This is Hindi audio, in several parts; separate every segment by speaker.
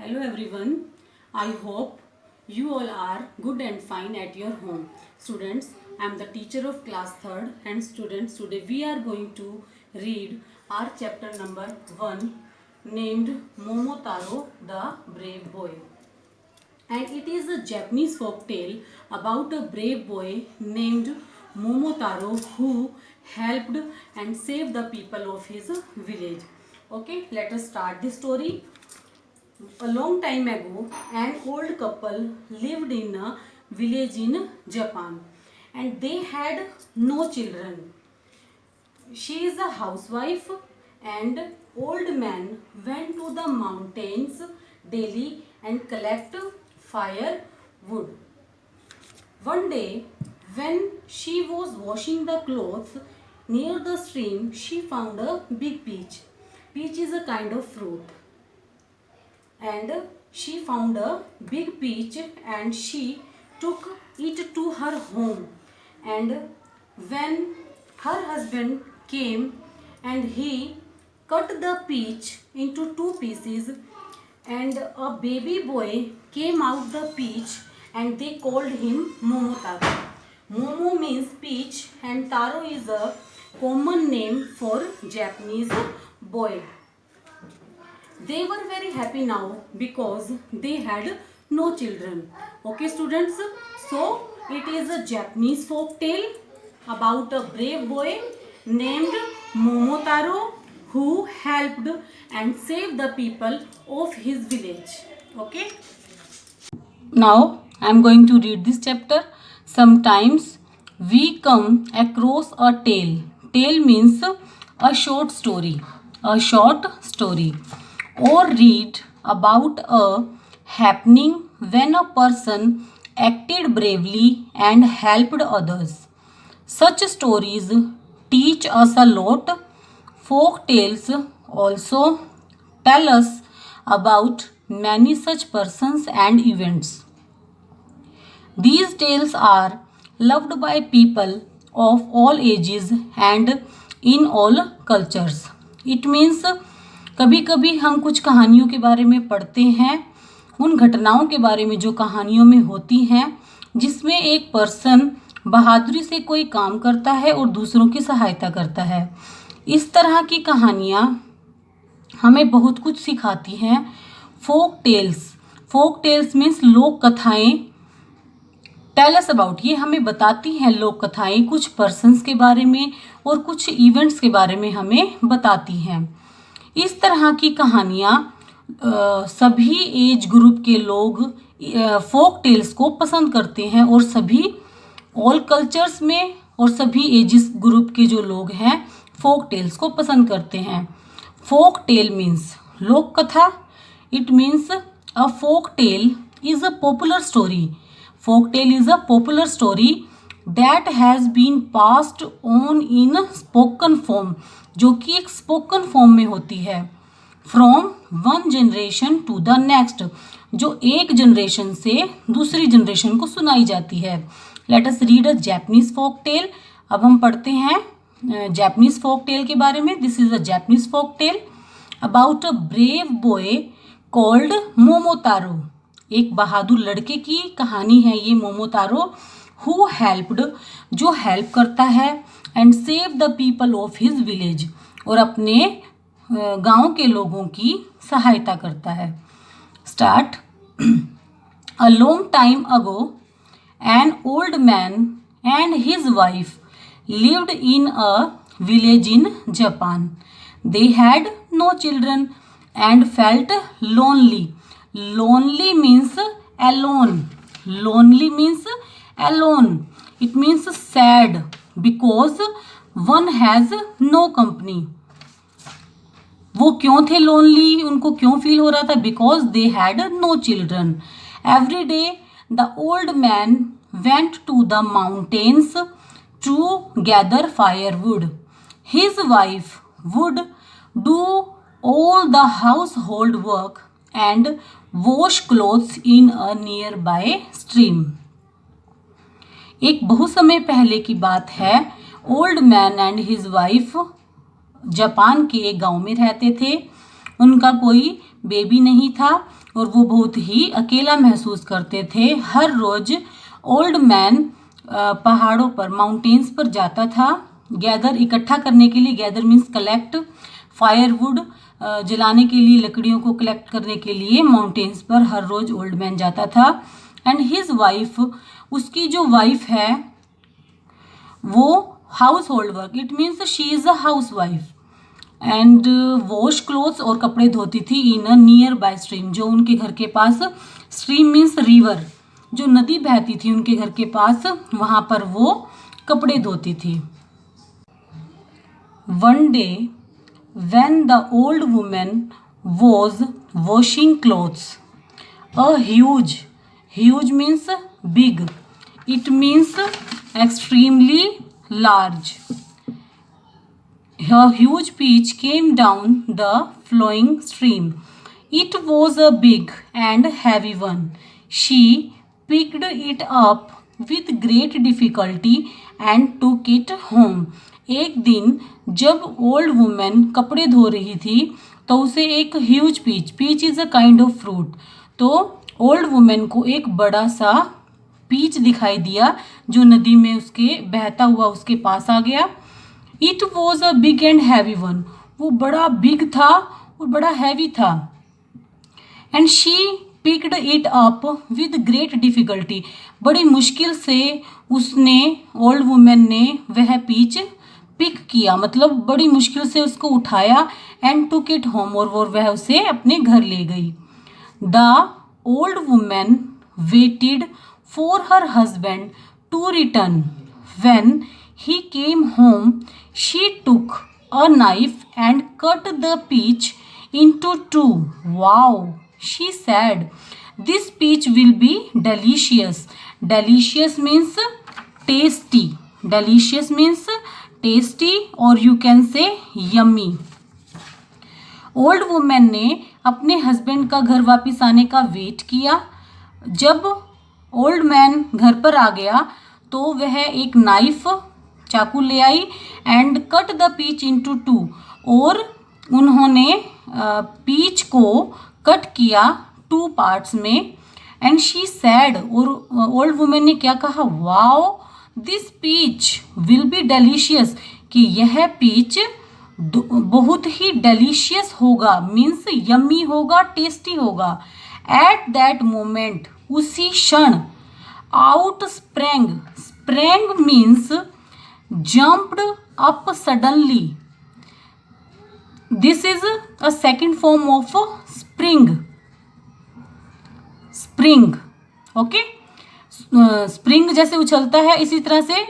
Speaker 1: Hello everyone. I hope you all are good and fine at your home. Students, I am the teacher of class 3rd and students today we are going to read our chapter number 1 named Momotaro the Brave Boy. And it is a Japanese folk tale about a brave boy named Momotaro who helped and saved the people of his village. Okay, let us start the story. A long time ago, an old couple lived in a village in Japan and they had no children. She is a housewife and old man went to the mountains daily and collect firewood. One day when she was washing the clothes near the stream, she found a big peach. Peach is a kind of fruit. And she found a big peach and she took it to her home. And when her husband came and he cut the peach into two pieces and a baby boy came out the peach and they called him Momotaro. Momo means peach and Taro is a common name for Japanese boy. They were very happy now because they had no children. Okay students, so it is a Japanese folk tale about a brave boy named Momotaro who helped and saved the people of his village. Okay. Now I am going to read this chapter. Sometimes we come across a tale. Tale means a short story. A short story. Or read about a happening when a person acted bravely and helped others. Such stories teach us a lot. Folk tales also tell us about many such persons and events. These tales are loved by people of all ages and in all cultures. It means कभी कभी हम कुछ कहानियों के बारे में पढ़ते हैं, उन घटनाओं के बारे में जो कहानियों में होती हैं, जिसमें एक पर्सन बहादुरी से कोई काम करता है और दूसरों की सहायता करता है. इस तरह की कहानियाँ हमें बहुत कुछ सिखाती हैं. फोक टेल्स मीन्स लोक कथाएँ. टेल अस अबाउट, ये हमें बताती हैं लोक कथाएँ कुछ पर्सन्स के बारे में और कुछ इवेंट्स के बारे में हमें बताती हैं. इस तरह की कहानियाँ सभी एज ग्रुप के लोग फोक टेल्स को पसंद करते हैं और सभी ऑल कल्चर्स में और सभी एजेस ग्रुप के जो लोग हैं फोक टेल्स को पसंद करते हैं. फोक टेल मीन्स लोक कथा. It means a folk tale is a popular story. Folk tale is a popular story that has been passed on in spoken form, जो कि एक स्पोकन फॉर्म में होती है. From one generation to the next, जो एक जनरेशन से दूसरी जनरेशन को सुनाई जाती है. Let us read a Japanese folk tale. अब हम पढ़ते हैं जैपनीज फोक टेल के बारे में. This is a Japanese folk tale about a brave boy called Momotaro. एक बहादुर लड़के की कहानी है ये मोमोतारो. हु हेल्प्ड, जो हेल्प करता है, and save the people of his village, और अपने गांव के लोगों की सहायता करता है. Start. A long time ago an old man and his wife lived in a village in Japan. They had no children and felt lonely. Lonely means alone. Lonely means alone. It means sad because one has no company. वो क्यों थे लोनली, उनको क्यों फील हो रहा था? Because they had no children. Every day the old man went to the mountains to gather firewood. His wife would do all the household work and wash clothes in a nearby stream. एक बहुत समय पहले की बात है. Old man and his wife Japan के एक गांव में रहते थे. उनका कोई बेबी नहीं था और वो बहुत ही अकेला महसूस करते थे। हर रोज ओल्ड मैन पहाड़ों पर, माउंटेन्स पर जाता था गैदर, इकट्ठा करने के लिए। गैदर मीन्स कलेक्ट, फायरवुड, जलाने के लिए लकड़ियों को कलेक्ट करने के लिए माउंटेन्स पर हर रोज ओल्ड मैन जाता था। एंड हिज वाइफ, उसकी जो वाइफ है वो house hold work, it means she is a house wife, and wash clothes, और कपड़े धोती थी इन अ नियर बाय स्ट्रीम, जो उनके घर के पास, स्ट्रीम मीन्स रिवर, जो नदी बहती थी उनके घर के पास, वहाँ पर वो कपड़े धोती थी। One day when the old woman was washing clothes, a huge means big, it means extremely large, a huge peach came down the flowing stream. It was a big and heavy one. She picked it up with great difficulty and took it home. एक दिन जब ओल्ड वुमेन कपड़े धो रही थी तो उसे एक huge peach, peach is a kind of fruit, तो ओल्ड वुमेन को एक बड़ा सा पीच दिखाई दिया जो नदी में उसके बहता हुआ उसके पास आ गया। It was a big and heavy one, वो बड़ा बिग था और बड़ा हैवी था। And she picked it up with great difficulty, बड़ी मुश्किल से उसने, ओल्ड वुमेन ने वह पीच पिक किया, मतलब बड़ी मुश्किल से उसको उठाया। एंड टुक इट होम, और वह उसे अपने घर ले गई। The old women waited for her husband to return. When he came home, she took a knife and cut the peach into two. Wow, she said, this peach will be delicious. Delicious means tasty. Delicious means tasty, or you can say yummy. Old women ने अपने हस्बैंड का घर वापस आने का वेट किया। जब ओल्ड मैन घर पर आ गया तो वह एक नाइफ, चाकू ले आई, and cut the peach into two, और उन्होंने पीच को कट किया टू पार्ट्स में। एंड शी सैड, और ओल्ड वुमेन ने क्या कहा, wow this peach will be delicious, कि यह पीच बहुत ही डेलिशियस होगा, मीन्स यम्मी होगा, टेस्टी होगा। एट दैट मोमेंट, उसी क्षण, out sprang, sprang means jumped up suddenly. This is a second form of spring. Spring, okay? Spring जैसे उछलता है, इसी तरह से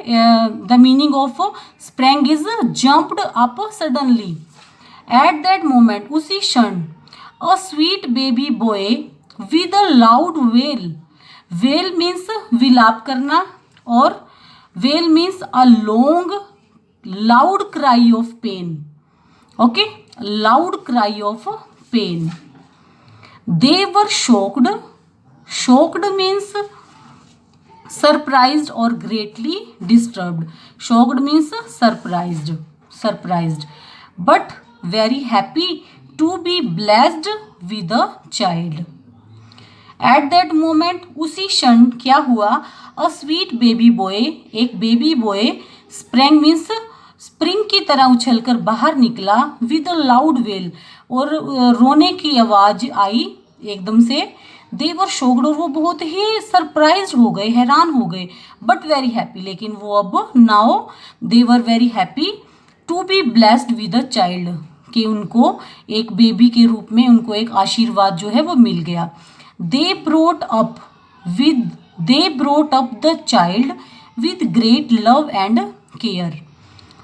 Speaker 1: the meaning of sprang is jumped up suddenly. Eight that moment, उसी क्षण, a sweet baby boy with a loud well, well means विलाप करना, और wail means a long loud cry of pain. Okay, loud cry of pain. They were shocked. Shocked means surprised or greatly disturbed. Shocked means surprised, but very happy to be blessed with a child. Eight that moment, उसी क्षण क्या हुआ, अ स्वीट बेबी बॉय, एक baby boy, sprang means spring की तरह उछलकर बाहर निकला, विद अ लाउड वेल, और रोने की आवाज आई एकदम से। दे वर शॉक्ड, और वो बहुत ही सरप्राइज हो गए, हैरान हो गए, बट वेरी हैप्पी, लेकिन वो अब now they were very happy to be blessed with a child, कि उनको एक बेबी के रूप में उनको एक आशीर्वाद जो है वो मिल गया। They brought up the child with great love and care.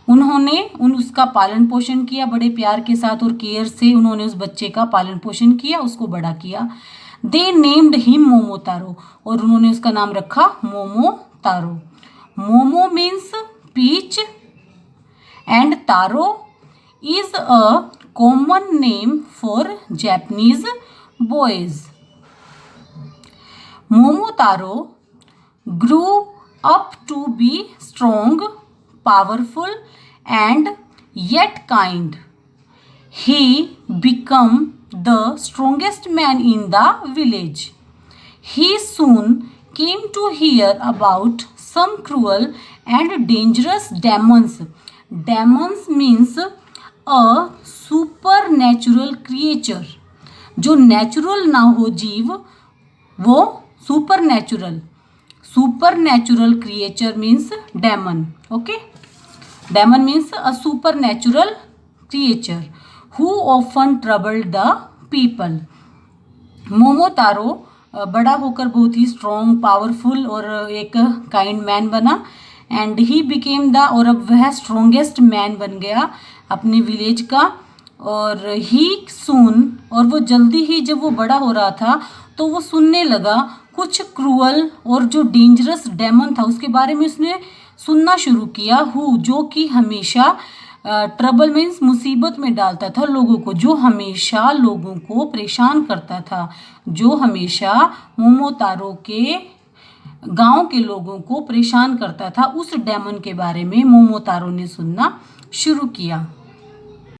Speaker 1: उन्होंने उसका पालन पोषण किया बड़े प्यार के साथ, और केयर से उन्होंने उस बच्चे का पालन पोषण किया, उसको बड़ा किया। They named him मोमोतारो, और उन्होंने उसका नाम रखा Momotaro. Momo means peach and taro is a common name for Japanese boys. Momotaro grew up to be strong, powerful, and yet kind. He became the strongest man in the village. He soon came to hear about some cruel and dangerous demons. Demons means a supernatural creature. जो नेचुरल ना हो जीव वो supernatural creature means demon. Okay, demon means a supernatural creature who often troubled the people. Momotaro बड़ा होकर बहुत ही स्ट्रॉन्ग, पावरफुल और एक काइंड मैन बना. एंड ही बिकेम द, और अब वह स्ट्रॉन्गेस्ट मैन बन गया अपने विलेज का. और ही सून, और वो जल्दी ही जब वो बड़ा हो रहा था तो वो सुनने लगा कुछ क्रूअल और जो डेंजरस डेमन था उसके बारे में उसने सुनना शुरू किया. हु, जो कि हमेशा ट्रबल मीन्स मुसीबत में डालता था लोगों को, जो हमेशा लोगों को परेशान करता था, जो हमेशा मोमोतारो के गांव के लोगों को परेशान करता था. उस डेमन के बारे में मोमोतारो ने सुनना शुरू किया.